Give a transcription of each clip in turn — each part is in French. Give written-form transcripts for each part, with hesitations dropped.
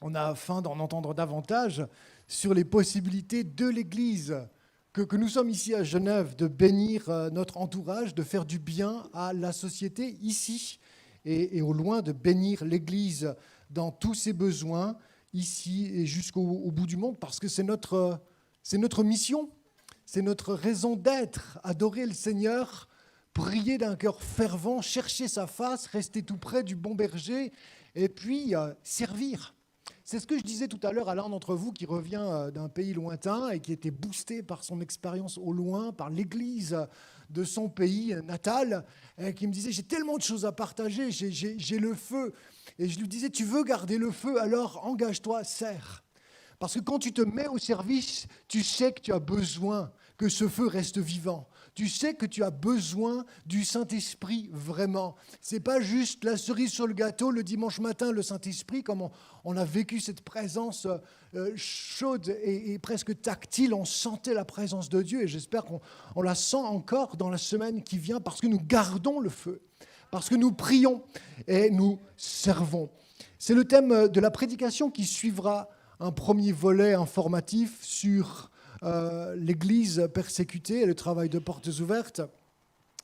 On a faim d'en entendre davantage sur les possibilités de l'Église, que nous sommes ici à Genève, de bénir notre entourage, de faire du bien à la société ici et au loin, de bénir l'Église dans tous ses besoins, ici et jusqu'au bout du monde, parce que c'est notre mission, c'est notre raison d'être, adorer le Seigneur, prier d'un cœur fervent, chercher sa face, rester tout près du bon berger, et puis servir. C'est ce que je disais tout à l'heure à l'un d'entre vous qui revient d'un pays lointain et qui était boosté par son expérience au loin, par l'église de son pays natal, et qui me disait « J'ai tellement de choses à partager, j'ai le feu. » Et je lui disais « Tu veux garder le feu, alors engage-toi, sers. » Parce que quand tu te mets au service, tu sais que tu as besoin que ce feu reste vivant. Tu sais que tu as besoin du Saint-Esprit vraiment. Ce n'est pas juste la cerise sur le gâteau le dimanche matin, le Saint-Esprit, comme on a vécu cette présence chaude et presque tactile. On sentait la présence de Dieu et j'espère qu'on la sent encore dans la semaine qui vient parce que nous gardons le feu, parce que nous prions et nous servons. C'est le thème de la prédication qui suivra un premier volet informatif sur l'Église persécutée et le travail de portes ouvertes.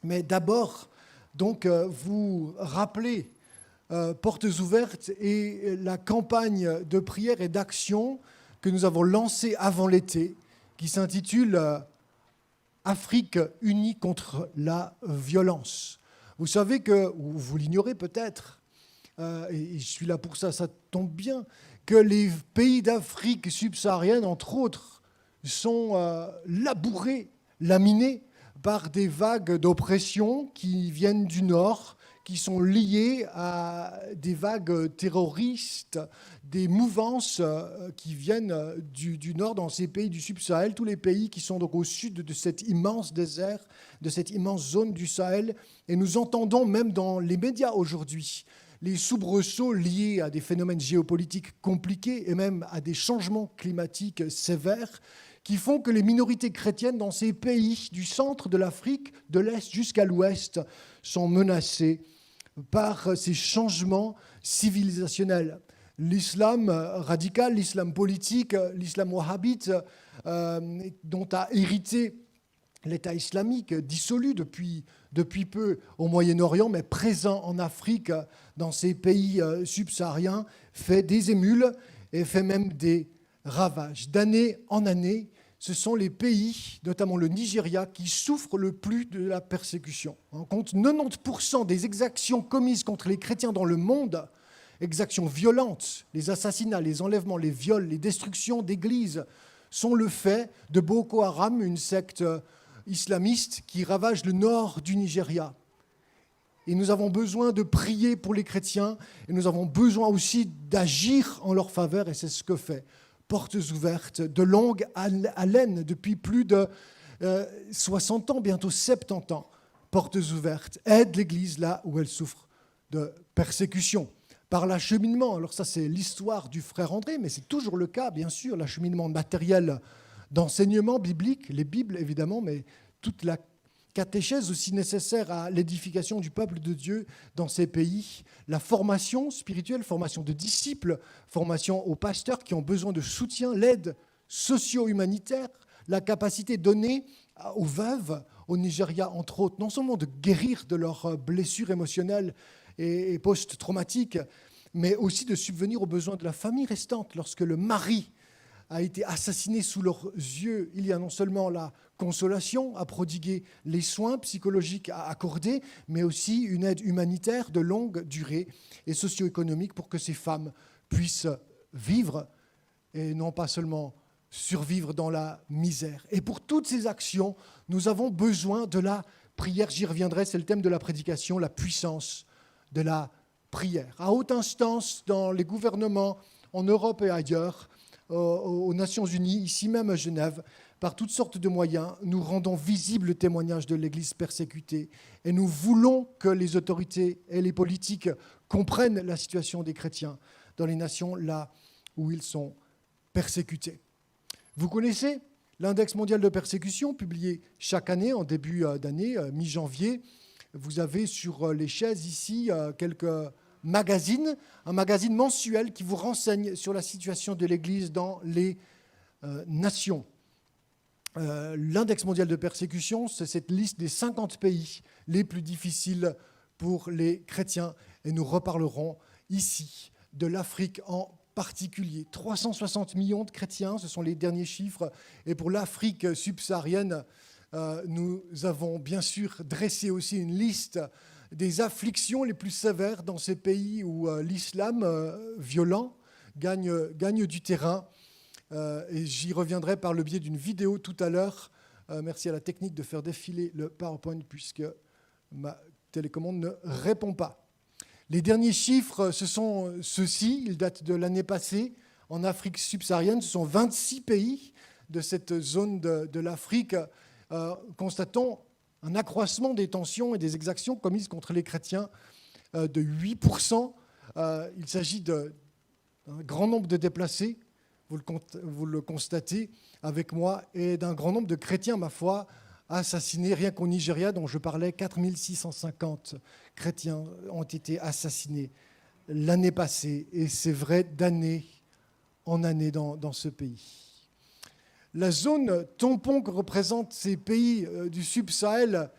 Mais d'abord, donc, vous rappelez Portes ouvertes et la campagne de prière et d'action que nous avons lancée avant l'été, qui s'intitule Afrique unie contre la violence. Vous savez que, ou vous l'ignorez peut-être, et je suis là pour ça, ça tombe bien, que les pays d'Afrique subsaharienne, entre autres, sont labourés, laminés par des vagues d'oppression qui viennent du Nord, qui sont liées à des vagues terroristes, des mouvances qui viennent du Nord dans ces pays du Sub-Sahel, tous les pays qui sont donc au sud de cet immense désert, de cette immense zone du Sahel. Et nous entendons même dans les médias aujourd'hui les soubresauts liés à des phénomènes géopolitiques compliqués et même à des changements climatiques sévères qui font que les minorités chrétiennes dans ces pays du centre de l'Afrique, de l'Est jusqu'à l'Ouest, sont menacées par ces changements civilisationnels. L'islam radical, l'islam politique, l'islam wahhabite, dont a hérité l'État islamique, dissolu depuis peu au Moyen-Orient, mais présent en Afrique, dans ces pays subsahariens, fait des émules et fait même des ravages. D'année en année, ce sont les pays, notamment le Nigeria, qui souffrent le plus de la persécution. On compte 90% des exactions commises contre les chrétiens dans le monde, exactions violentes, les assassinats, les enlèvements, les viols, les destructions d'églises, sont le fait de Boko Haram, une secte islamiste qui ravage le nord du Nigeria. Et nous avons besoin de prier pour les chrétiens et nous avons besoin aussi d'agir en leur faveur et c'est ce que fait Portes ouvertes, de longue haleine depuis plus de 60 ans, bientôt 70 ans. Portes ouvertes aide l'Église là où elle souffre de persécution. Par l'acheminement, alors ça c'est l'histoire du frère André, mais c'est toujours le cas, bien sûr, l'acheminement matériel d'enseignement biblique, les Bibles évidemment, mais toute la catéchèse aussi nécessaire à l'édification du peuple de Dieu dans ces pays, la formation spirituelle, formation de disciples, formation aux pasteurs qui ont besoin de soutien, l'aide socio-humanitaire, la capacité donnée aux veuves au Nigeria, entre autres, non seulement de guérir de leurs blessures émotionnelles et post-traumatiques, mais aussi de subvenir aux besoins de la famille restante lorsque le mari a été assassiné sous leurs yeux. Il y a non seulement la consolation à prodiguer, les soins psychologiques à accorder, mais aussi une aide humanitaire de longue durée et socio-économique pour que ces femmes puissent vivre et non pas seulement survivre dans la misère. Et pour toutes ces actions, nous avons besoin de la prière. J'y reviendrai, c'est le thème de la prédication, la puissance de la prière. À haute instance, dans les gouvernements, en Europe et ailleurs, aux Nations Unies, ici même à Genève, par toutes sortes de moyens, nous rendons visible le témoignage de l'Église persécutée et nous voulons que les autorités et les politiques comprennent la situation des chrétiens dans les nations là où ils sont persécutés. Vous connaissez l'index mondial de persécution publié chaque année en début d'année, mi-janvier. Vous avez sur les chaises ici quelques Magazine, un magazine mensuel qui vous renseigne sur la situation de l'Église dans les nations. L'Index mondial de persécution, c'est cette liste des 50 pays les plus difficiles pour les chrétiens. Et nous reparlerons ici de l'Afrique en particulier. 360 millions de chrétiens, ce sont les derniers chiffres. Et pour l'Afrique subsaharienne, nous avons bien sûr dressé aussi une liste des afflictions les plus sévères dans ces pays où l'islam violent gagne du terrain. Et j'y reviendrai par le biais d'une vidéo tout à l'heure. Merci à la technique de faire défiler le PowerPoint puisque ma télécommande ne répond pas. Les derniers chiffres, ce sont ceux-ci. Ils datent de l'année passée. En Afrique subsaharienne, ce sont 26 pays de cette zone de l'Afrique. Constatons un accroissement des tensions et des exactions commises contre les chrétiens de 8%. Il s'agit d'un grand nombre de déplacés, vous le constatez avec moi, et d'un grand nombre de chrétiens, ma foi, assassinés. Rien qu'au Nigeria, dont je parlais, 4650 chrétiens ont été assassinés l'année passée, et c'est vrai d'année en année dans ce pays. La zone tampon que représentent ces pays du Sub-Sahel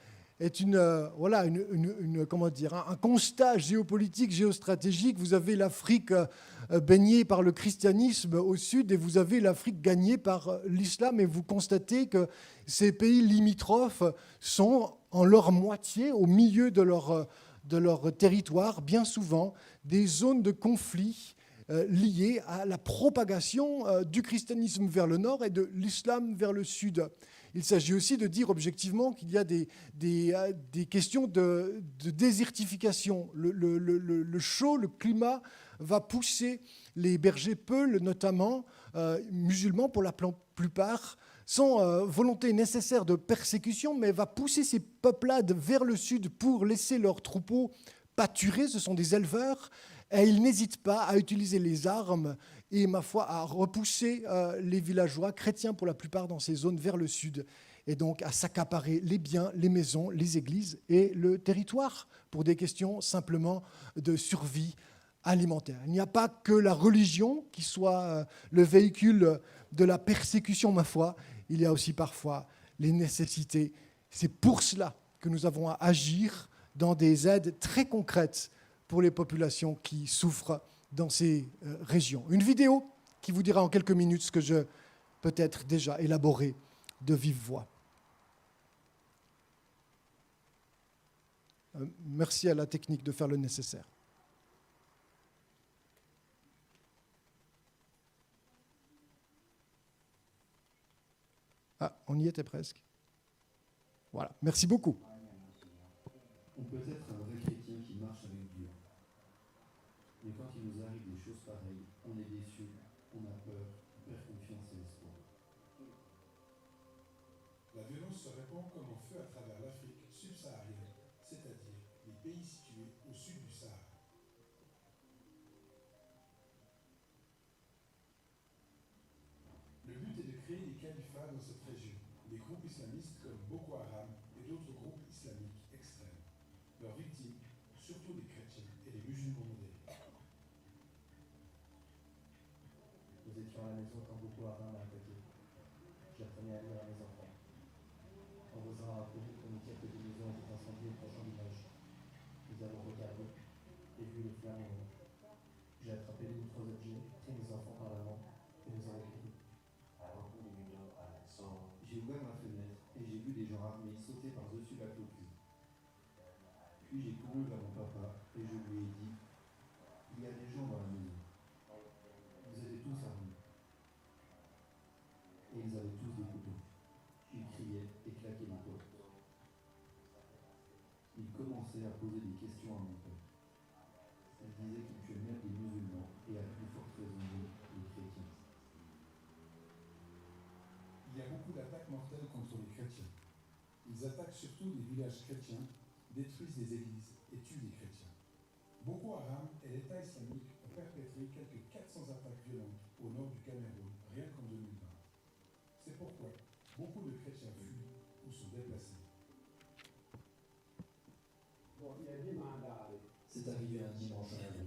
est un constat géopolitique, géostratégique. Vous avez l'Afrique baignée par le christianisme au sud et vous avez l'Afrique gagnée par l'islam. Et vous constatez que ces pays limitrophes sont en leur moitié, au milieu de leur territoire, bien souvent, des zones de conflit liées à la propagation du christianisme vers le nord et de l'islam vers le sud. Il s'agit aussi de dire objectivement qu'il y a des questions de désertification. Le chaud, le climat va pousser les bergers peuls, notamment musulmans pour la plupart, sans volonté nécessaire de persécution, mais va pousser ces peuplades vers le sud pour laisser leurs troupeaux pâturer. Ce sont des éleveurs. Et ils n'hésitent pas à utiliser les armes et, ma foi, à repousser les villageois chrétiens, pour la plupart, dans ces zones vers le sud, et donc à s'accaparer les biens, les maisons, les églises et le territoire pour des questions simplement de survie alimentaire. Il n'y a pas que la religion qui soit le véhicule de la persécution, ma foi. Il y a aussi parfois les nécessités. C'est pour cela que nous avons à agir dans des aides très concrètes pour les populations qui souffrent dans ces régions. Une vidéo qui vous dira en quelques minutes ce que je peut-être déjà élaboré de vive voix. Merci à la technique de faire le nécessaire. Ah, on y était presque. Voilà, merci beaucoup. On peut être un vrai chrétien qui marche avec Dieu. Mais quand il nous arrive des choses pareilles, on est déçu, on a peur, on perd confiance et espoir. La violence se répand comme un feu à travers l'Afrique subsaharienne, c'est-à-dire les pays situés au sud du Sahara. Le but est de créer des califats dans cette région, des groupes islamistes comme Boko Haram et d'autres groupes islamiques extrêmes. Leurs victimes, surtout les chrétiens et les musulmans modérés. Nous étions à la maison quand Boko Haram a attaqué. J'apprenais à lire à mes enfants. En voisin a rappelé qu'on nous dire que des maisons étaient incendiées proche du village. Nous avons regardé et vu les flammes en haut. J'ai attrapé les 2 ou 3 objets, pris mes enfants par la main et nous avons couru. J'ai ouvert ma fenêtre et j'ai vu des gens armés sauter par-dessus la clôture. Puis j'ai couru vers mon papa et je lui ai dit « Il y a des gens dans la maison. Vous étiez tous armés. » Et ils avaient tous des couteaux. Ils criaient et claquaient les portes. Ils commençaient à poser des questions à mon père. Ils disaient qu'ils tuaient même des musulmans et à plus forte raison les chrétiens. Il y a beaucoup d'attaques mortelles contre les chrétiens. Ils attaquent surtout des villages chrétiens, détruisent des églises et tuent des chrétiens. Boko Haram et l'État islamique ont perpétré quelques 400 attaques violentes au nord du Cameroun, rien qu'en 2020. C'est pourquoi beaucoup de chrétiens fuient ou sont déplacés. C'est arrivé un dimanche à la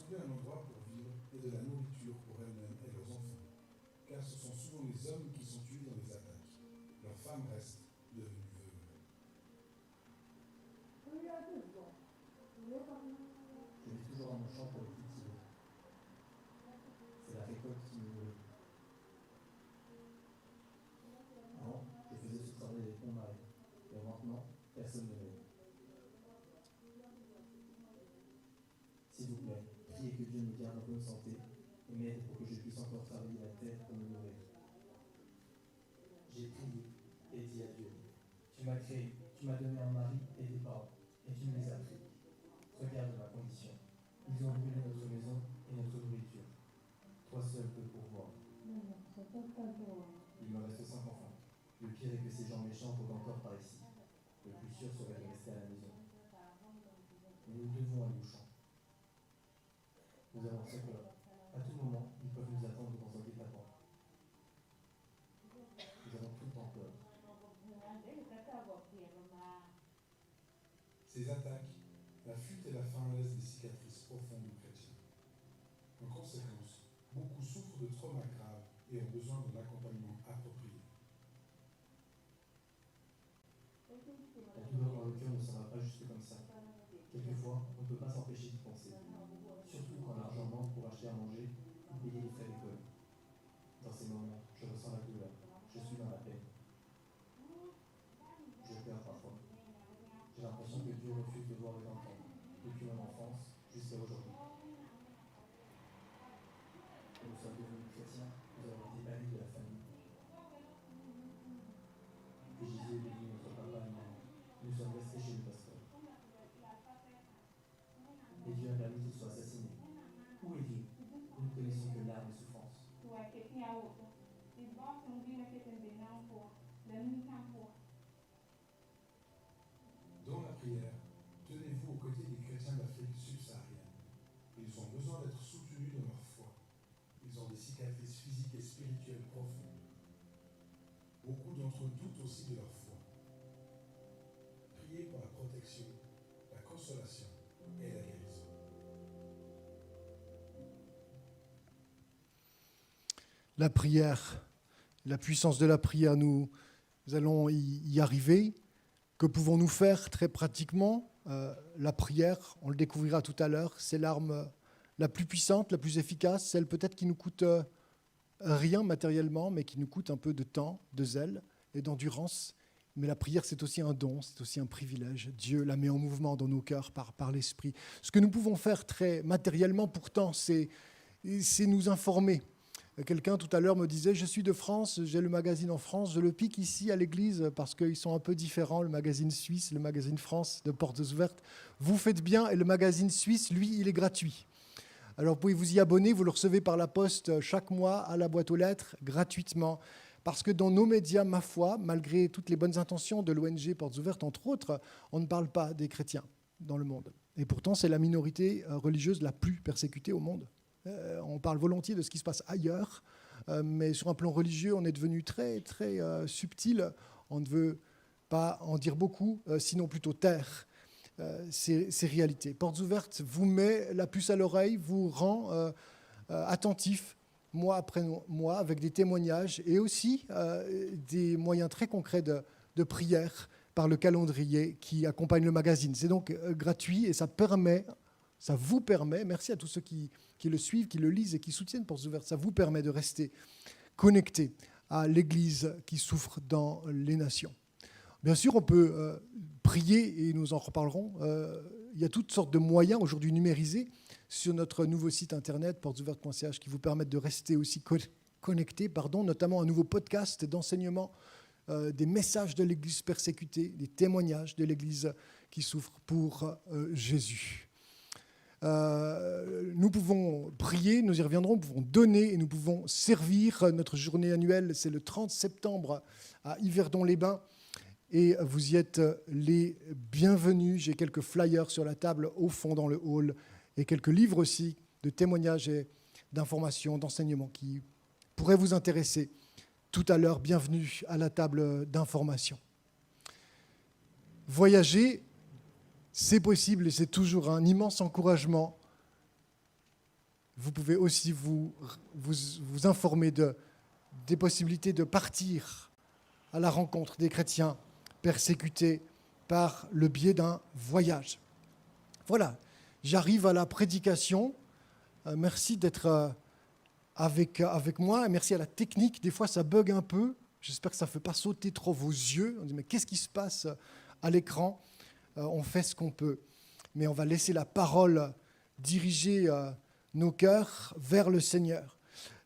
trouver un endroit pour vivre et de la nourriture pour elles-mêmes et leurs enfants, car ce sont souvent les hommes qui sont tués dans les attaques. Leurs femmes restent devenues veuves. Je vis toujours dans mon champ pour le cultiver. C'est la récolte qui me nourrit. Avant, je faisais subsorber les ponts marins. Mais maintenant, personne ne m'aide. S'il vous plaît, priez que Dieu me garde en bonne santé et m'aide pour que je puisse encore travailler la terre pour me nourrir. J'ai prié et dit à Dieu, tu m'as créé, tu m'as donné un mari et des parents, et tu me les as pris. Regarde ma condition. Ils ont brûlé notre maison et notre nourriture. Toi seul peux pourvoir. Il me reste 5 enfants. Le pire est que ces gens méchants rôdent encore par ici. Le plus sûr serait de rester à la maison. Mais nous devons aller au champ. Nous avons très peur. À tout moment, ils peuvent nous attendre dans un guet-apens. Nous avons tout le temps peur. Ces attaques, la fuite et la faim laissent des cicatrices profondes aux chrétiens. En conséquence, beaucoup souffrent de traumas graves et ont besoin d'un accompagnement approprié. La douleur dans le cœur ne s'en va pas juste comme ça. Quelquefois, on ne peut pas s'empêcher d'y penser. Surtout quand l'argent manque pour acheter à manger ou payer les frais d'école. Dans ces moments, je ressens la douleur. Je suis dans la peine. Je pleure parfois. J'ai l'impression que Dieu refuse de voir et d'entendre, depuis mon enfance jusqu'à aujourd'hui. Quand nous sommes devenus chrétiens, nous avons été bannis de la famille. Et Jésus est devenu notre papa et maman. Nous sommes restés chez le pasteur. Et Dieu a permis qu'il soit assassiné. Où est Dieu? Nous ne connaissons que larmes et souffrances. Dans la prière, tenez-vous aux côtés des chrétiens d'Afrique subsaharienne. Ils ont besoin d'être soutenus dans leur foi. Ils ont des cicatrices physiques et spirituelles profondes. Beaucoup d'entre eux doutent aussi de leur foi. Priez pour la protection, la consolation et la guérison. La prière, la puissance de la prière, nous allons y arriver. Que pouvons-nous faire très pratiquement? La prière, on le découvrira tout à l'heure, c'est l'arme la plus puissante, la plus efficace, celle peut-être qui nous coûte rien matériellement, mais qui nous coûte un peu de temps, de zèle et d'endurance. Mais la prière, c'est aussi un don, c'est aussi un privilège. Dieu la met en mouvement dans nos cœurs par l'Esprit. Ce que nous pouvons faire très matériellement, pourtant, c'est nous informer. Quelqu'un tout à l'heure me disait, je suis de France, j'ai le magazine en France, je le pique ici à l'église parce qu'ils sont un peu différents, le magazine suisse, le magazine France de Portes Ouvertes. Vous faites bien et le magazine suisse, lui, il est gratuit. Alors vous pouvez vous y abonner, vous le recevez par la poste chaque mois à la boîte aux lettres, gratuitement. Parce que dans nos médias, ma foi, malgré toutes les bonnes intentions de l'ONG Portes Ouvertes, entre autres, on ne parle pas des chrétiens dans le monde. Et pourtant, c'est la minorité religieuse la plus persécutée au monde. On parle volontiers de ce qui se passe ailleurs, mais sur un plan religieux, on est devenu très, très subtil. On ne veut pas en dire beaucoup, sinon plutôt taire ces réalités. Portes Ouvertes vous met la puce à l'oreille, vous rend attentif, mois après mois, avec des témoignages et aussi des moyens très concrets de prière par le calendrier qui accompagne le magazine. C'est donc gratuit et ça vous permet, merci à tous ceux qui le suivent, qui le lisent et qui soutiennent Portes Ouvertes, ça vous permet de rester connecté à l'Église qui souffre dans les nations. Bien sûr, on peut prier et nous en reparlerons. Il y a toutes sortes de moyens aujourd'hui numérisés sur notre nouveau site internet portesouvertes.ch qui vous permettent de rester aussi connectés, notamment un nouveau podcast d'enseignement des messages de l'Église persécutée, des témoignages de l'Église qui souffre pour Jésus. Nous pouvons prier, nous y reviendrons, nous pouvons donner et nous pouvons servir. Notre journée annuelle, c'est le 30 septembre à Yverdon-les-Bains et vous y êtes les bienvenus. J'ai quelques flyers sur la table au fond dans le hall et quelques livres aussi de témoignages et d'informations, d'enseignements qui pourraient vous intéresser. Tout à l'heure, bienvenue à la table d'information. Voyager, c'est possible et c'est toujours un immense encouragement. vous pouvez aussi vous informer des possibilités de partir à la rencontre des chrétiens persécutés par le biais d'un voyage. Voilà, j'arrive à la prédication. Merci d'être avec moi. Et merci à la technique. Des fois, ça bug un peu. J'espère que ça ne fait pas sauter trop vos yeux. On dit, mais qu'est-ce qui se passe à l'écran? On fait ce qu'on peut. Mais on va laisser la parole diriger nos cœurs vers le Seigneur.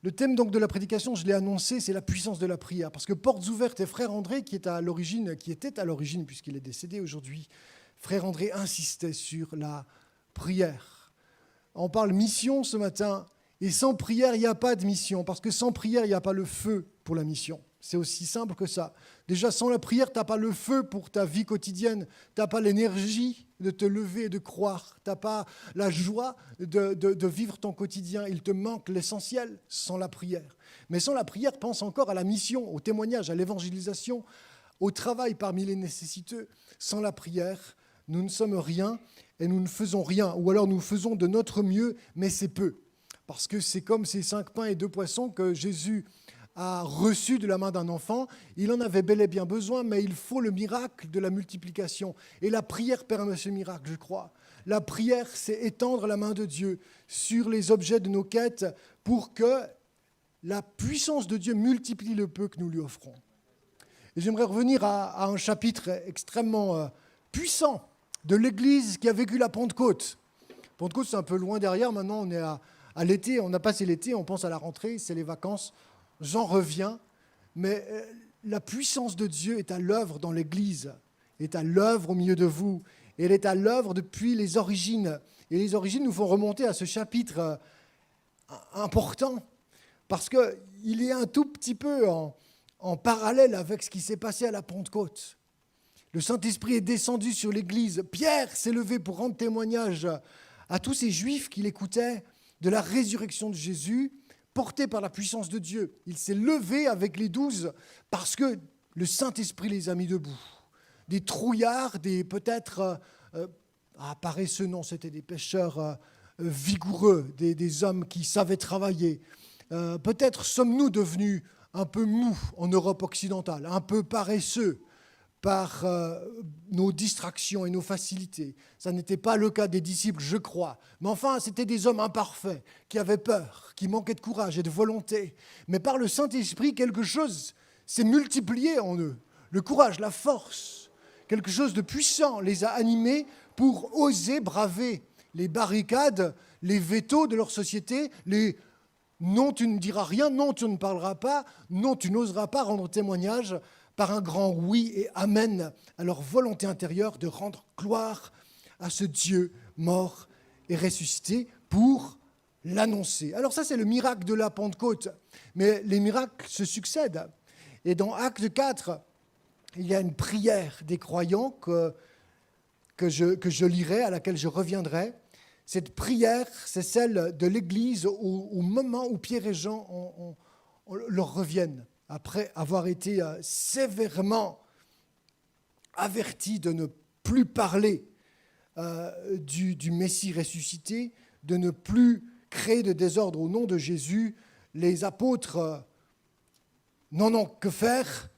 Le thème donc de la prédication, je l'ai annoncé, c'est la puissance de la prière. Parce que Portes Ouvertes et Frère André, qui était à l'origine, puisqu'il est décédé aujourd'hui, Frère André insistait sur la prière. On parle mission ce matin, et sans prière, il n'y a pas de mission. Parce que sans prière, il n'y a pas le feu pour la mission. C'est aussi simple que ça. Déjà, sans la prière, tu n'as pas le feu pour ta vie quotidienne. Tu n'as pas l'énergie de te lever et de croire. Tu n'as pas la joie de vivre ton quotidien. Il te manque l'essentiel sans la prière. Mais sans la prière, pense encore à la mission, au témoignage, à l'évangélisation, au travail parmi les nécessiteux. Sans la prière, nous ne sommes rien et nous ne faisons rien. Ou alors nous faisons de notre mieux, mais c'est peu. Parce que c'est comme ces 5 pains et 2 poissons que Jésus a reçu de la main d'un enfant. Il en avait bel et bien besoin, mais il faut le miracle de la multiplication. Et la prière permet ce miracle, je crois. La prière, c'est étendre la main de Dieu sur les objets de nos quêtes pour que la puissance de Dieu multiplie le peu que nous lui offrons. Et j'aimerais revenir à un chapitre extrêmement puissant de l'Église qui a vécu la Pentecôte. Pentecôte, c'est un peu loin derrière. Maintenant, on est à l'été. On a passé l'été, on pense à la rentrée, c'est les vacances. J'en reviens, mais la puissance de Dieu est à l'œuvre dans l'Église, est à l'œuvre au milieu de vous. Elle est à l'œuvre depuis les origines. Et les origines nous font remonter à ce chapitre important, parce qu'il est un tout petit peu en parallèle avec ce qui s'est passé à la Pentecôte. Le Saint-Esprit est descendu sur l'Église. Pierre s'est levé pour rendre témoignage à tous ces Juifs qui l'écoutaient de la résurrection de Jésus, porté par la puissance de Dieu. Il s'est levé avec les 12 parce que le Saint-Esprit les a mis debout. Des trouillards, des peut-être paresseux, non, c'était des pêcheurs vigoureux, des hommes qui savaient travailler. Peut-être sommes-nous devenus un peu mous en Europe occidentale, un peu paresseux par nos distractions et nos facilités. Ça n'était pas le cas des disciples, je crois. Mais enfin, c'était des hommes imparfaits, qui avaient peur, qui manquaient de courage et de volonté. Mais par le Saint-Esprit, quelque chose s'est multiplié en eux. Le courage, la force, quelque chose de puissant les a animés pour oser braver les barricades, les vétos de leur société, les « non, tu ne diras rien, non, tu ne parleras pas, non, tu n'oseras pas rendre témoignage » par un grand oui et amen à leur volonté intérieure de rendre gloire à ce Dieu mort et ressuscité pour l'annoncer. Alors ça, c'est le miracle de la Pentecôte. Mais les miracles se succèdent. Et dans Acte 4, il y a une prière des croyants que je lirai, à laquelle je reviendrai. Cette prière, c'est celle de l'Église au moment où Pierre et Jean leur reviennent, après avoir été sévèrement avertis de ne plus parler du Messie ressuscité, de ne plus créer de désordre au nom de Jésus. Les apôtres n'en ont que faire.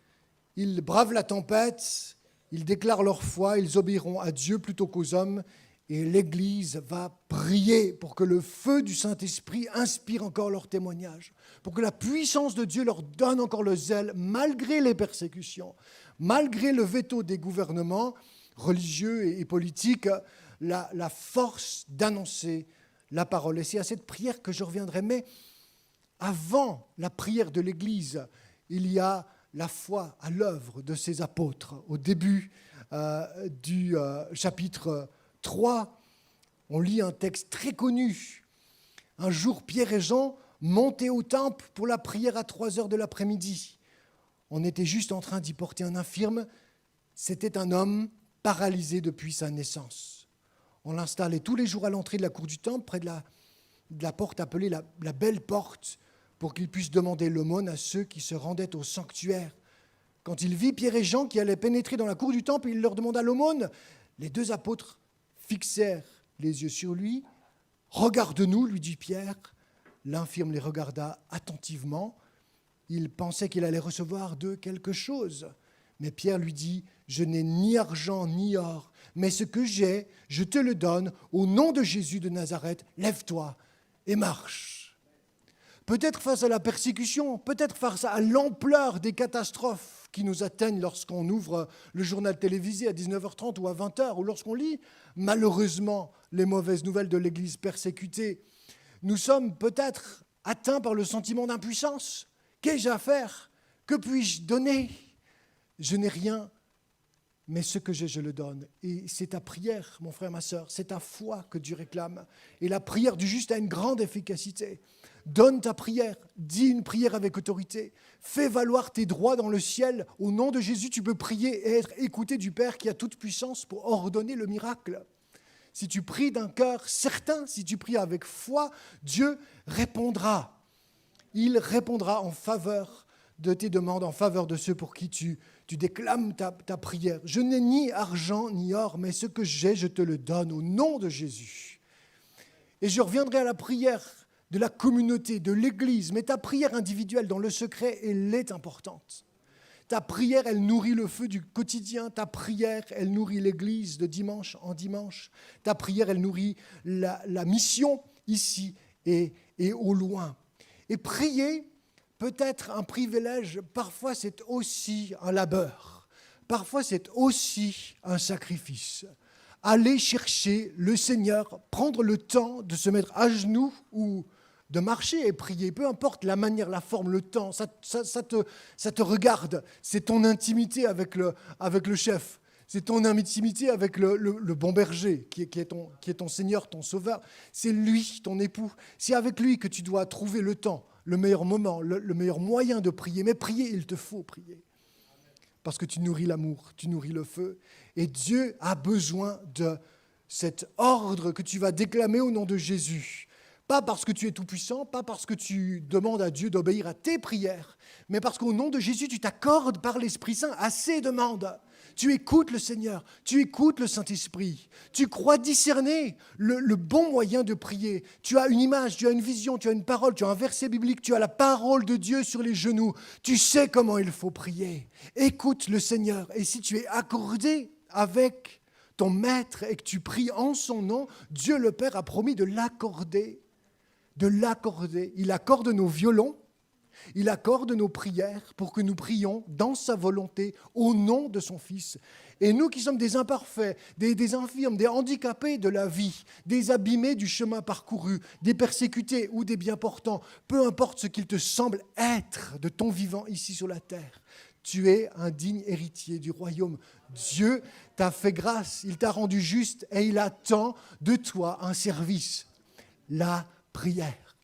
Ils bravent la tempête, ils déclarent leur foi, ils obéiront à Dieu plutôt qu'aux hommes. Et l'Église va prier pour que le feu du Saint-Esprit inspire encore leur témoignage, pour que la puissance de Dieu leur donne encore le zèle, malgré les persécutions, malgré le veto des gouvernements religieux et politiques, la force d'annoncer la parole. Et c'est à cette prière que je reviendrai. Mais avant la prière de l'Église, il y a la foi à l'œuvre de ces apôtres. Au début du chapitre 3, on lit un texte très connu. Un jour, Pierre et Jean montaient au temple pour la prière à 3h de l'après-midi. On était juste en train d'y porter un infirme. C'était un homme paralysé depuis sa naissance. On l'installait tous les jours à l'entrée de la cour du temple, près de la porte appelée la belle porte, pour qu'il puisse demander l'aumône à ceux qui se rendaient au sanctuaire. Quand il vit Pierre et Jean qui allaient pénétrer dans la cour du temple, il leur demanda l'aumône. Les 2 apôtres fixèrent les yeux sur lui. « Regarde-nous, lui dit Pierre. » L'infirme les regarda attentivement. Il pensait qu'il allait recevoir d'eux quelque chose. Mais Pierre lui dit, « Je n'ai ni argent ni or, mais ce que j'ai, je te le donne. Au nom de Jésus de Nazareth, lève-toi et marche. » Peut-être face à la persécution, peut-être face à l'ampleur des catastrophes qui nous atteignent lorsqu'on ouvre le journal télévisé à 19h30 ou à 20h, ou lorsqu'on lit malheureusement les mauvaises nouvelles de l'Église persécutée, nous sommes peut-être atteints par le sentiment d'impuissance. Qu'ai-je à faire? Que puis-je donner? Je n'ai rien, mais ce que j'ai, je le donne. Et c'est ta prière, mon frère, ma sœur, c'est ta foi que Dieu réclame. Et la prière du juste a une grande efficacité. Donne ta prière, dis une prière avec autorité, fais valoir tes droits dans le ciel. Au nom de Jésus, tu peux prier et être écouté du Père qui a toute puissance pour ordonner le miracle. Si tu pries d'un cœur certain, si tu pries avec foi, Dieu répondra. Il répondra en faveur de tes demandes, en faveur de ceux pour qui tu déclames ta prière. Je n'ai ni argent ni or, mais ce que j'ai, je te le donne au nom de Jésus. Et je reviendrai à la prière de la communauté, de l'Église, mais ta prière individuelle dans le secret, elle est importante. Ta prière, elle nourrit le feu du quotidien. Ta prière, elle nourrit l'Église de dimanche en dimanche. Ta prière, elle nourrit la mission ici et au loin. Et prier peut être un privilège, parfois c'est aussi un labeur, parfois c'est aussi un sacrifice. Aller chercher le Seigneur, prendre le temps de se mettre à genoux ou de marcher et prier, peu importe la manière, la forme, le temps, ça te regarde, c'est ton intimité avec le chef. C'est ton intimité avec le bon berger, qui est ton Seigneur, ton Sauveur. C'est lui, ton époux. C'est avec lui que tu dois trouver le temps, le meilleur moment, le meilleur moyen de prier. Mais prier, il te faut prier. Parce que tu nourris l'amour, tu nourris le feu. Et Dieu a besoin de cet ordre que tu vas déclamer au nom de Jésus. Pas parce que tu es tout-puissant, pas parce que tu demandes à Dieu d'obéir à tes prières, mais parce qu'au nom de Jésus, tu t'accordes par l'Esprit Saint à ses demandes. Tu écoutes le Seigneur, tu écoutes le Saint-Esprit. Tu crois discerner le bon moyen de prier. Tu as une image, tu as une vision, tu as une parole, tu as un verset biblique, tu as la parole de Dieu sur les genoux. Tu sais comment il faut prier. Écoute le Seigneur. Et si tu es accordé avec ton Maître et que tu pries en son nom, Dieu le Père a promis de l'accorder. De l'accorder. Il accorde nos violons. Il accorde nos prières pour que nous prions dans sa volonté au nom de son Fils. Et nous qui sommes des imparfaits, des infirmes, des handicapés de la vie, des abîmés du chemin parcouru, des persécutés ou des bien portants, peu importe ce qu'il te semble être de ton vivant ici sur la terre, tu es un digne héritier du royaume. Dieu t'a fait grâce, il t'a rendu juste et il attend de toi un service, la prière.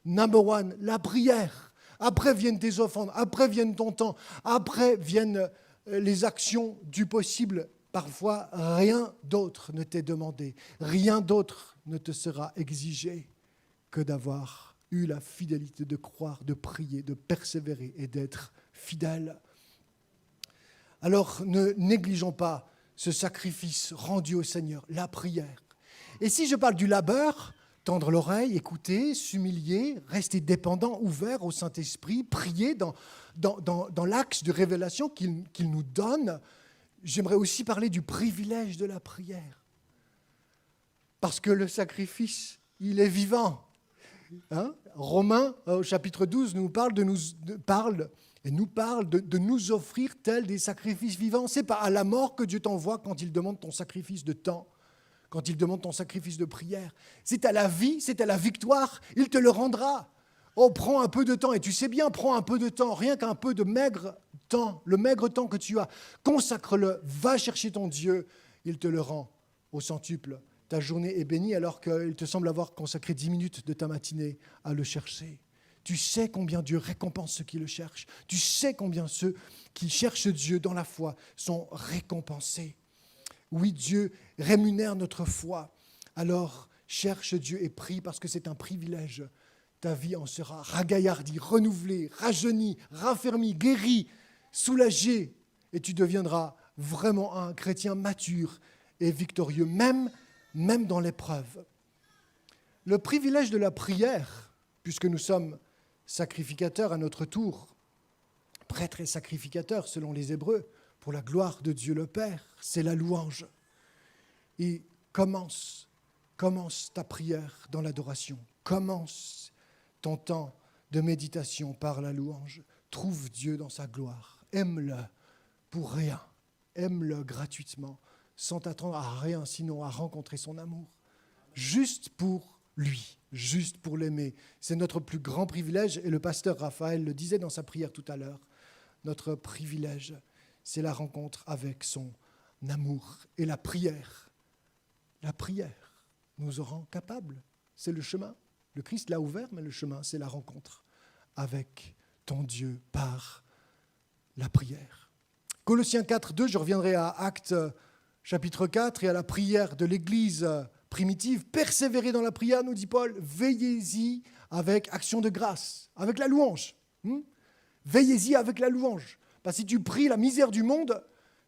Number one, la prière. Après viennent tes offrandes, après viennent ton temps, après viennent les actions du possible. Parfois, rien d'autre ne t'est demandé, rien d'autre ne te sera exigé que d'avoir eu la fidélité de croire, de prier, de persévérer et d'être fidèle. Alors, ne négligeons pas ce sacrifice rendu au Seigneur, la prière. Et si je parle du labeur, tendre l'oreille, écouter, s'humilier, rester dépendant, ouvert au Saint-Esprit, prier dans l'axe de révélation qu'il nous donne. J'aimerais aussi parler du privilège de la prière. Parce que le sacrifice, il est vivant. Romains, au chapitre 12, nous parle de nous offrir tels des sacrifices vivants. Ce n'est pas à la mort que Dieu t'envoie quand il demande ton sacrifice de temps. Quand il demande ton sacrifice de prière, c'est à la vie, c'est à la victoire, il te le rendra. Oh, prends un peu de temps, et tu sais bien, prends un peu de temps, rien qu'un peu de maigre temps, le maigre temps que tu as, consacre-le, va chercher ton Dieu, il te le rend au centuple. Ta journée est bénie alors qu'il te semble avoir consacré 10 minutes de ta matinée à le chercher. Tu sais combien Dieu récompense ceux qui le cherchent. Tu sais combien ceux qui cherchent Dieu dans la foi sont récompensés. Oui, Dieu rémunère notre foi. Alors, cherche Dieu et prie parce que c'est un privilège. Ta vie en sera ragaillardie, renouvelée, rajeunie, raffermie, guérie, soulagée. Et tu deviendras vraiment un chrétien mature et victorieux, même dans l'épreuve. Le privilège de la prière, puisque nous sommes sacrificateurs à notre tour, prêtres et sacrificateurs selon les Hébreux, pour la gloire de Dieu le Père, c'est la louange. Et commence ta prière dans l'adoration, commence ton temps de méditation par la louange. Trouve Dieu dans sa gloire, aime-le pour rien, aime-le gratuitement, sans t'attendre à rien sinon à rencontrer son amour, juste pour lui, juste pour l'aimer. C'est notre plus grand privilège, et le pasteur Raphaël le disait dans sa prière tout à l'heure, notre privilège, c'est la rencontre avec son amour. Et la prière nous rend capables, c'est le chemin. Le Christ l'a ouvert, mais le chemin, c'est la rencontre avec ton Dieu par la prière. Colossiens 4, 2, je reviendrai à Actes chapitre 4 et à la prière de l'Église primitive. Persévérez dans la prière, nous dit Paul, veillez-y avec action de grâce, avec la louange. Veillez-y avec la louange. Parce que si tu pries la misère du monde,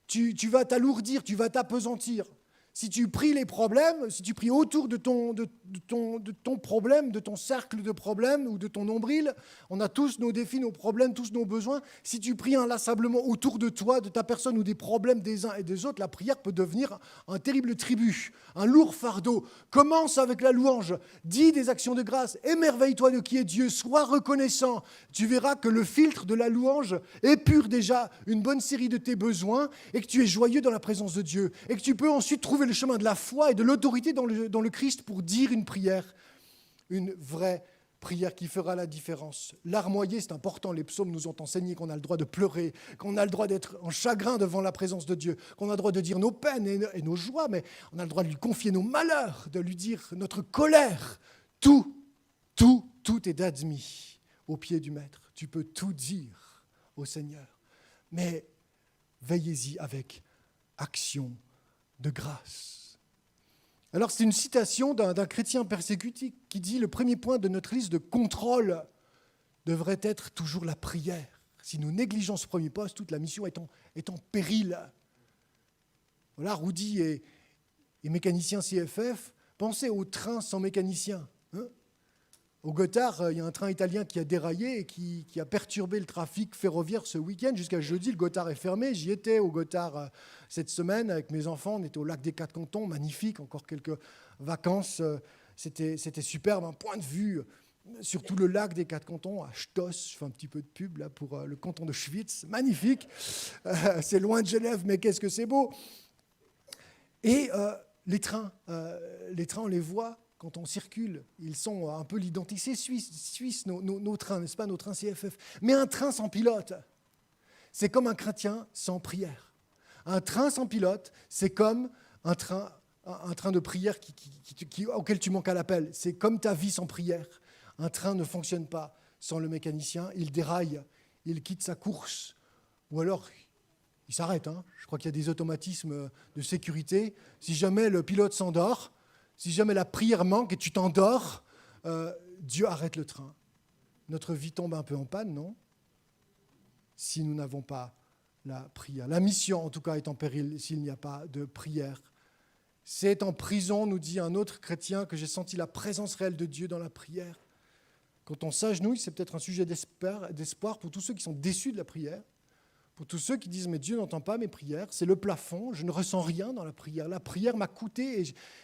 tu vas t'alourdir, tu vas t'apesantir. Si tu pries les problèmes, si tu pries autour de ton problème, de ton cercle de problèmes ou de ton nombril, on a tous nos défis, nos problèmes, tous nos besoins. Si tu pries inlassablement autour de toi, de ta personne ou des problèmes des uns et des autres, la prière peut devenir un terrible tribut, un lourd fardeau. Commence avec la louange, dis des actions de grâce, émerveille-toi de qui est Dieu, sois reconnaissant. Tu verras que le filtre de la louange épure déjà une bonne série de tes besoins et que tu es joyeux dans la présence de Dieu et que tu peux ensuite trouver le chemin de la foi et de l'autorité dans le Christ pour dire une prière, une vraie prière qui fera la différence. Larmoyer, c'est important. Les psaumes nous ont enseigné qu'on a le droit de pleurer, qu'on a le droit d'être en chagrin devant la présence de Dieu, qu'on a le droit de dire nos peines et nos joies, mais on a le droit de lui confier nos malheurs, de lui dire notre colère. Tout est admis au pied du Maître. Tu peux tout dire au Seigneur. Mais veillez-y avec action de grâce. Alors c'est une citation d'un chrétien persécuté qui dit « Le premier point de notre liste de contrôle devrait être toujours la prière. Si nous négligeons ce premier poste, toute la mission est en péril. » Voilà, Rudy est mécanicien CFF. Pensez au train sans mécanicien. Au Gothard, il y a un train italien qui a déraillé et qui a perturbé le trafic ferroviaire ce week-end. Jusqu'à jeudi, le Gothard est fermé. J'y étais au Gothard cette semaine avec mes enfants. On était au lac des Quatre Cantons, magnifique, encore quelques vacances. C'était superbe, un point de vue sur tout le lac des Quatre Cantons, à Stoss. Je fais un petit peu de pub là, pour le canton de Schwytz. Magnifique. C'est loin de Genève, mais qu'est-ce que c'est beau. Et les trains, on les voit. Quand on circule, ils sont un peu l'identité suisse, nos trains, n'est-ce pas, nos trains CFF. Mais un train sans pilote, c'est comme un chrétien sans prière. Un train sans pilote, c'est comme un train de prière auquel tu manques à l'appel. C'est comme ta vie sans prière. Un train ne fonctionne pas sans le mécanicien. Il déraille, il quitte sa course, ou alors il s'arrête. Je crois qu'il y a des automatismes de sécurité. Si jamais le pilote s'endort, si jamais la prière manque et tu t'endors, Dieu arrête le train. Notre vie tombe un peu en panne, non? Si nous n'avons pas la prière. La mission, en tout cas, est en péril s'il n'y a pas de prière. C'est en prison, nous dit un autre chrétien, que j'ai senti la présence réelle de Dieu dans la prière. Quand on s'agenouille, c'est peut-être un sujet d'espoir pour tous ceux qui sont déçus de la prière. Pour tous ceux qui disent « mais Dieu n'entend pas mes prières, c'est le plafond, je ne ressens rien dans la prière. La prière m'a coûté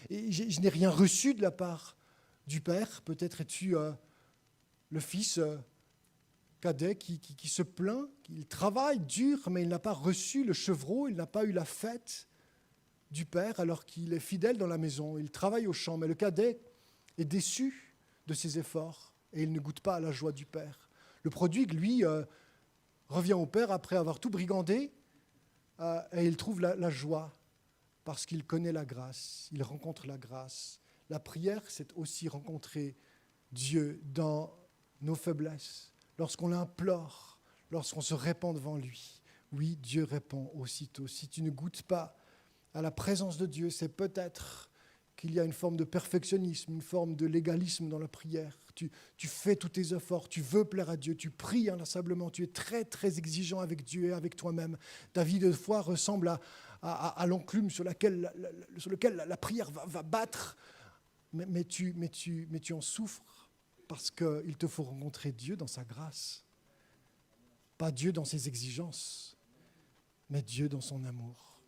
et je n'ai rien reçu de la part du Père. » Peut-être es-tu le fils cadet qui se plaint, qu'il travaille dur, mais il n'a pas reçu le chevreau, il n'a pas eu la fête du Père alors qu'il est fidèle dans la maison. Il travaille au champ, mais le cadet est déçu de ses efforts et il ne goûte pas à la joie du Père. Le prodigue, lui, revient au Père après avoir tout brigandé et il trouve la joie parce qu'il connaît la grâce, il rencontre la grâce. La prière, c'est aussi rencontrer Dieu dans nos faiblesses, lorsqu'on l'implore, lorsqu'on se répand devant lui. Oui, Dieu répond aussitôt. Si tu ne goûtes pas à la présence de Dieu, c'est peut-être qu'il y a une forme de perfectionnisme, une forme de légalisme dans la prière. Tu fais tous tes efforts, tu veux plaire à Dieu, tu pries inlassablement, tu es très, très exigeant avec Dieu et avec toi-même. Ta vie de foi ressemble à l'enclume sur lequel la prière va battre, mais tu en souffres parce qu'il te faut rencontrer Dieu dans sa grâce. Pas Dieu dans ses exigences, mais Dieu dans son amour.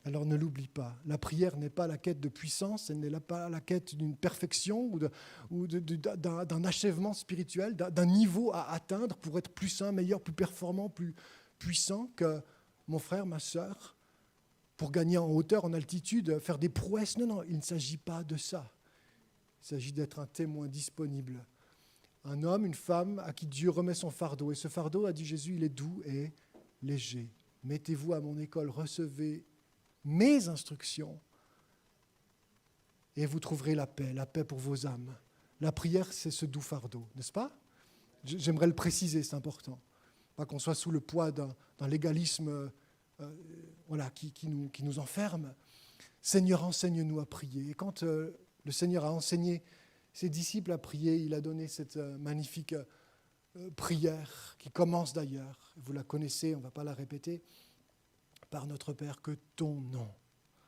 Alors ne l'oublie pas, la prière n'est pas la quête de puissance, elle n'est pas la quête d'une perfection ou d'un achèvement spirituel, d'un niveau à atteindre pour être plus saint, meilleur, plus performant, plus puissant que mon frère, ma sœur, pour gagner en hauteur, en altitude, faire des prouesses. Non, il ne s'agit pas de ça. Il s'agit d'être un témoin disponible. Un homme, une femme à qui Dieu remet son fardeau. Et ce fardeau, a dit Jésus, il est doux et léger. Mettez-vous à mon école, recevez mes instructions et vous trouverez la paix pour vos âmes. La prière, c'est ce doux fardeau, n'est-ce pas? J'aimerais le préciser, c'est important. Pas qu'on soit sous le poids d'un légalisme qui nous enferme. Seigneur, enseigne-nous à prier. Et quand le Seigneur a enseigné ses disciples à prier, il a donné cette magnifique prière qui commence d'ailleurs. Vous la connaissez, on ne va pas la répéter. Par notre Père, que ton nom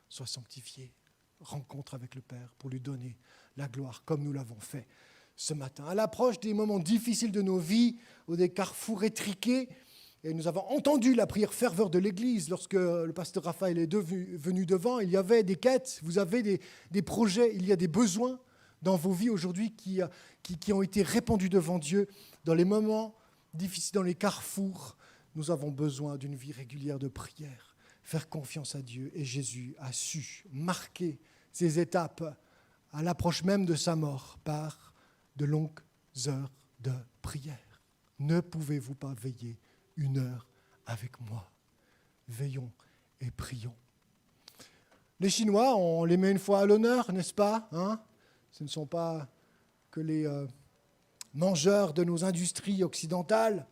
soit sanctifié. Rencontre avec le Père pour lui donner la gloire, comme nous l'avons fait ce matin. À l'approche des moments difficiles de nos vies, ou des carrefours étriqués, et nous avons entendu la prière ferveur de l'Église lorsque le pasteur Raphaël est venu devant. Il y avait des quêtes, vous avez des projets, il y a des besoins dans vos vies aujourd'hui qui ont été répandus devant Dieu. Dans les moments difficiles, dans les carrefours, nous avons besoin d'une vie régulière de prière. Faire confiance à Dieu. Et Jésus a su marquer ces étapes à l'approche même de sa mort par de longues heures de prière. Ne pouvez-vous pas veiller 1 heure avec moi? Veillons et prions. Les Chinois, on les met une fois à l'honneur, n'est-ce pas, hein? Ce ne sont pas que les mangeurs de nos industries occidentales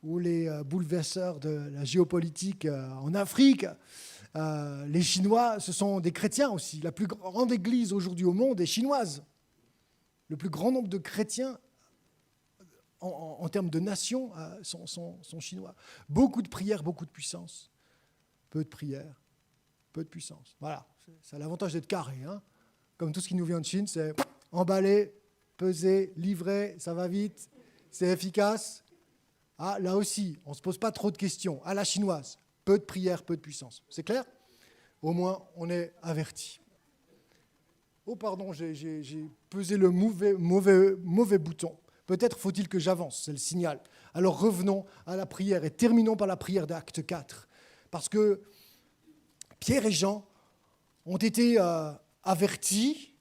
ou les bouleverseurs de la géopolitique en Afrique. Les Chinois, ce sont des chrétiens aussi. La plus grande église aujourd'hui au monde est chinoise. Le plus grand nombre de chrétiens en termes de nations sont chinois. Beaucoup de prières, beaucoup de puissance. Peu de prières, peu de puissance. Voilà, ça a l'avantage d'être carré. Hein. Comme tout ce qui nous vient de Chine, c'est emballé, pesé, livré, ça va vite, c'est efficace. Ah, là aussi, on ne se pose pas trop de questions. À la chinoise, peu de prières, peu de puissance. C'est clair? Au moins, on est averti. Oh, pardon, j'ai pesé le mauvais bouton. Peut-être faut-il que j'avance, c'est le signal. Alors revenons à la prière et terminons par la prière d'Acte 4. Parce que Pierre et Jean ont été avertis.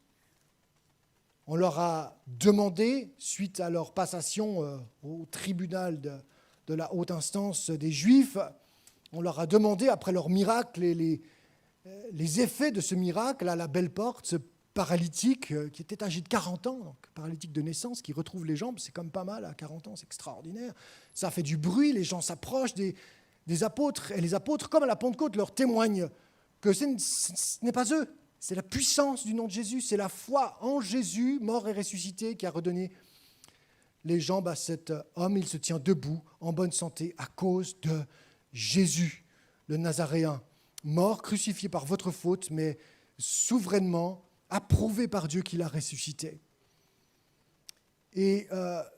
On leur a demandé, suite à leur passation au tribunal de la haute instance des Juifs, on leur a demandé, après leur miracle, les effets de ce miracle à la belle porte, ce paralytique qui était âgé de 40 ans, donc paralytique de naissance, qui retrouve les jambes, c'est comme pas mal à 40 ans, c'est extraordinaire. Ça fait du bruit, les gens s'approchent des apôtres, et les apôtres, comme à la Pentecôte, leur témoignent que ce n'est pas eux. C'est la puissance du nom de Jésus, c'est la foi en Jésus, mort et ressuscité, qui a redonné les jambes à cet homme. Il se tient debout, en bonne santé, à cause de Jésus, le Nazaréen, mort, crucifié par votre faute, mais souverainement approuvé par Dieu qui l'a ressuscité. Et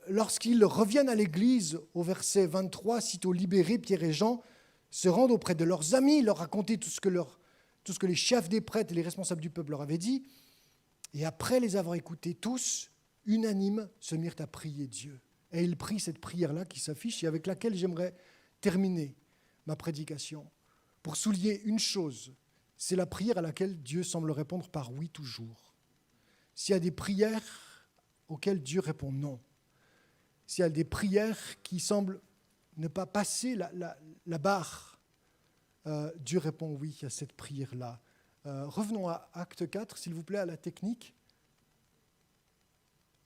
lorsqu'ils reviennent à l'église, au verset 23, sitôt libérés, Pierre et Jean se rendent auprès de leurs amis, leur raconter tout ce que les chefs des prêtres et les responsables du peuple leur avaient dit. Et après les avoir écoutés tous, unanimes, se mirent à prier Dieu. Et ils prient cette prière-là qui s'affiche et avec laquelle j'aimerais terminer ma prédication. Pour souligner une chose, c'est la prière à laquelle Dieu semble répondre par oui toujours. S'il y a des prières auxquelles Dieu répond non, s'il y a des prières qui semblent ne pas passer la barre, Dieu répond oui à cette prière-là. Revenons à Acte 4, s'il vous plaît, à la technique.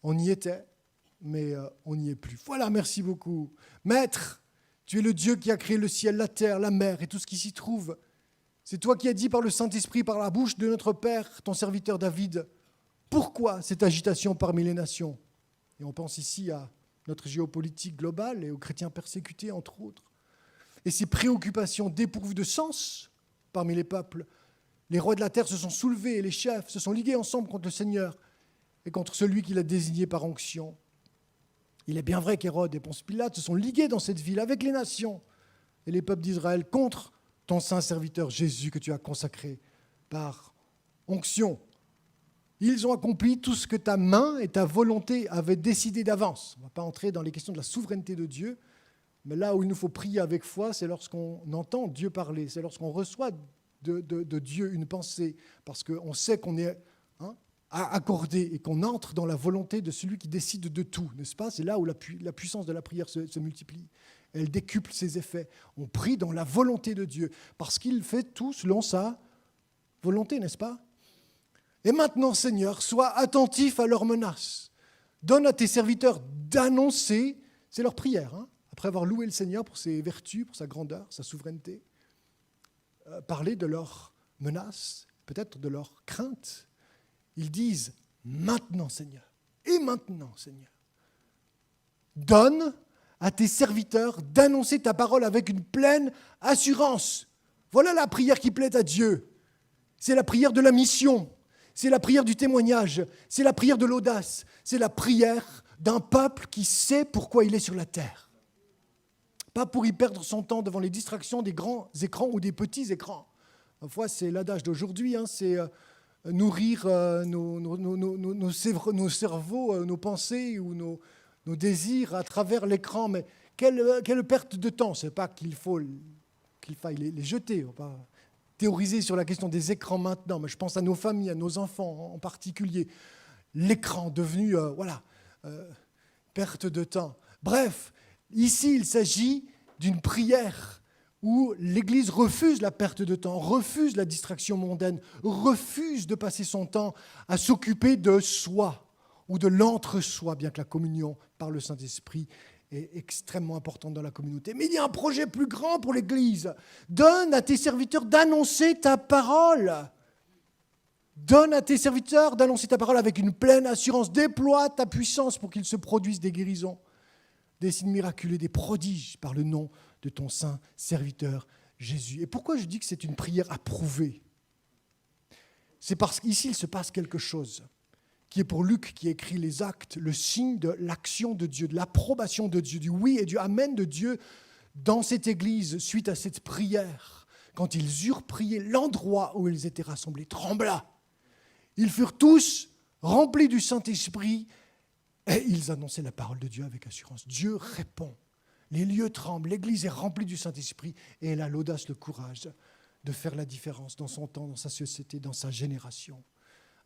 On y était, mais on n'y est plus. Voilà, merci beaucoup. Maître, tu es le Dieu qui a créé le ciel, la terre, la mer et tout ce qui s'y trouve. C'est toi qui as dit par le Saint-Esprit, par la bouche de notre Père, ton serviteur David, pourquoi cette agitation parmi les nations? Et on pense ici à notre géopolitique globale et aux chrétiens persécutés, entre autres. Et ces préoccupations dépourvues de sens parmi les peuples. Les rois de la terre se sont soulevés et les chefs se sont ligués ensemble contre le Seigneur et contre celui qu'il a désigné par onction. Il est bien vrai qu'Hérode et Ponce Pilate se sont ligués dans cette ville avec les nations et les peuples d'Israël contre ton saint serviteur Jésus que tu as consacré par onction. Ils ont accompli tout ce que ta main et ta volonté avaient décidé d'avance. On ne va pas entrer dans les questions de la souveraineté de Dieu, mais là où il nous faut prier avec foi, c'est lorsqu'on entend Dieu parler, c'est lorsqu'on reçoit de Dieu une pensée, parce qu'on sait qu'on est accordé et qu'on entre dans la volonté de celui qui décide de tout, n'est-ce pas? C'est là où la puissance de la prière se multiplie. Elle décuple ses effets. On prie dans la volonté de Dieu, parce qu'il fait tout selon sa volonté, n'est-ce pas? Et maintenant, Seigneur, sois attentif à leurs menaces. Donne à tes serviteurs d'annoncer, c'est leur prière, après avoir loué le Seigneur pour ses vertus, pour sa grandeur, sa souveraineté, parler de leurs menaces, peut-être de leurs craintes. Ils disent « Maintenant, Seigneur, et maintenant, Seigneur, donne à tes serviteurs d'annoncer ta parole avec une pleine assurance. » Voilà la prière qui plaît à Dieu. C'est la prière de la mission. C'est la prière du témoignage, c'est la prière de l'audace, c'est la prière d'un peuple qui sait pourquoi il est sur la terre. Pas pour y perdre son temps devant les distractions des grands écrans ou des petits écrans. Parfois, c'est l'adage d'aujourd'hui, c'est nourrir nos cerveaux, nos pensées ou nos désirs à travers l'écran. Mais quelle perte de temps! Ce n'est pas qu'il faille les jeter. Théoriser sur la question des écrans maintenant, mais je pense à nos familles, à nos enfants en particulier. L'écran devenu, perte de temps. Bref, ici, il s'agit d'une prière où l'Église refuse la perte de temps, refuse la distraction mondaine, refuse de passer son temps à s'occuper de soi ou de l'entre-soi, bien que la communion par le Saint-Esprit est extrêmement importante dans la communauté. Mais il y a un projet plus grand pour l'Église. Donne à tes serviteurs d'annoncer ta parole. Donne à tes serviteurs d'annoncer ta parole avec une pleine assurance. Déploie ta puissance pour qu'il se produise des guérisons, des signes miraculeux, des prodiges par le nom de ton saint serviteur Jésus. Et pourquoi je dis que c'est une prière approuvée? C'est parce qu'ici, il se passe quelque chose qui est pour Luc, qui écrit les actes, le signe de l'action de Dieu, de l'approbation de Dieu, du oui et du amen de Dieu dans cette église suite à cette prière. Quand ils eurent prié, l'endroit où ils étaient rassemblés trembla. Ils furent tous remplis du Saint-Esprit et ils annonçaient la parole de Dieu avec assurance. Dieu répond. Les lieux tremblent, l'église est remplie du Saint-Esprit et elle a l'audace, le courage de faire la différence dans son temps, dans sa société, dans sa génération.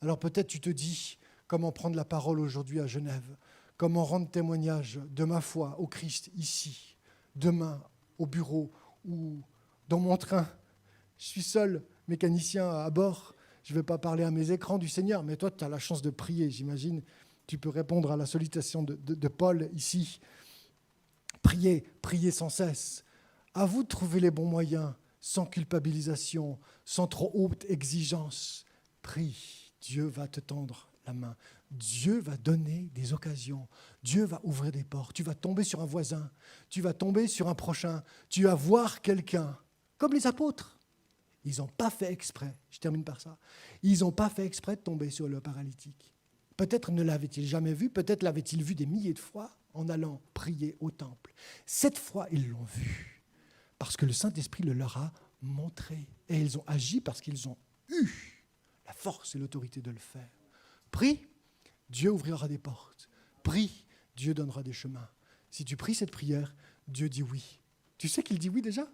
Alors peut-être tu te dis, comment prendre la parole aujourd'hui à Genève, comment rendre témoignage de ma foi au Christ ici, demain, au bureau ou dans mon train. Je suis seul mécanicien à bord, je ne vais pas parler à mes écrans du Seigneur, mais toi tu as la chance de prier, j'imagine. Tu peux répondre à la sollicitation de Paul ici. Priez, priez sans cesse. À vous de trouver les bons moyens, sans culpabilisation, sans trop haute exigence. Prie, Dieu va te tendre la main. Dieu va donner des occasions. Dieu va ouvrir des portes. Tu vas tomber sur un voisin. Tu vas tomber sur un prochain. Tu vas voir quelqu'un. Comme les apôtres. Ils n'ont pas fait exprès. Je termine par ça. Ils n'ont pas fait exprès de tomber sur le paralytique. Peut-être ne l'avaient-ils jamais vu. Peut-être l'avaient-ils vu des milliers de fois en allant prier au temple. Cette fois, ils l'ont vu. Parce que le Saint-Esprit le leur a montré. Et ils ont agi parce qu'ils ont eu la force et l'autorité de le faire. Prie, Dieu ouvrira des portes. Prie, Dieu donnera des chemins. Si tu pries cette prière, Dieu dit oui. Tu sais qu'il dit oui déjà?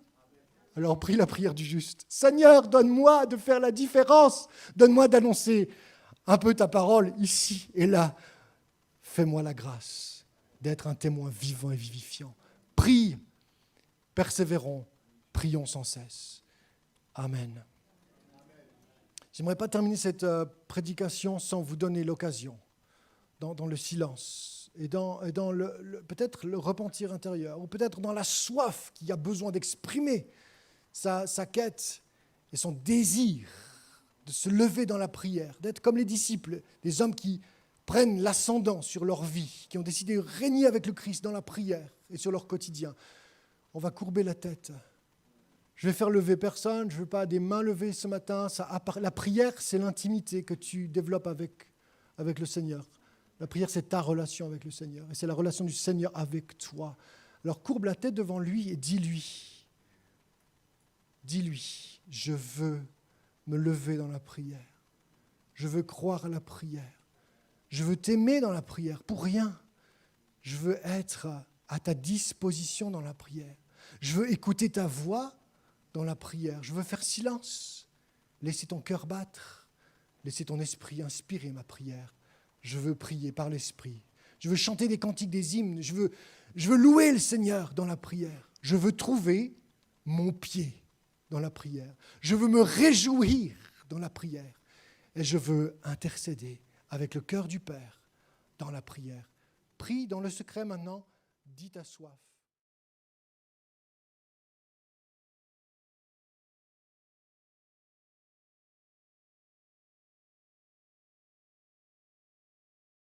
Alors prie la prière du juste. Seigneur, donne-moi de faire la différence. Donne-moi d'annoncer un peu ta parole ici et là. Fais-moi la grâce d'être un témoin vivant et vivifiant. Prie, persévérons, prions sans cesse. Amen. Je n'aimerais pas terminer cette prédication sans vous donner l'occasion, dans le silence, et dans peut-être le repentir intérieur, ou peut-être dans la soif qui a besoin d'exprimer sa quête et son désir de se lever dans la prière, d'être comme les disciples, des hommes qui prennent l'ascendant sur leur vie, qui ont décidé de régner avec le Christ dans la prière et sur leur quotidien. On va courber la tête. Je vais faire lever personne, je ne veux pas des mains levées ce matin. La prière, c'est l'intimité que tu développes avec le Seigneur. La prière, c'est ta relation avec le Seigneur. Et c'est la relation du Seigneur avec toi. Alors courbe la tête devant lui et dis-lui, je veux me lever dans la prière. Je veux croire à la prière. Je veux t'aimer dans la prière, pour rien. Je veux être à ta disposition dans la prière. Je veux écouter ta voix dans la prière. Je veux faire silence, laisser ton cœur battre, laisser ton esprit inspirer ma prière. Je veux prier par l'esprit. Je veux chanter des cantiques, des hymnes. Je veux louer le Seigneur dans la prière. Je veux trouver mon pied dans la prière. Je veux me réjouir dans la prière. Et je veux intercéder avec le cœur du Père dans la prière. Prie dans le secret maintenant, dis ta soif.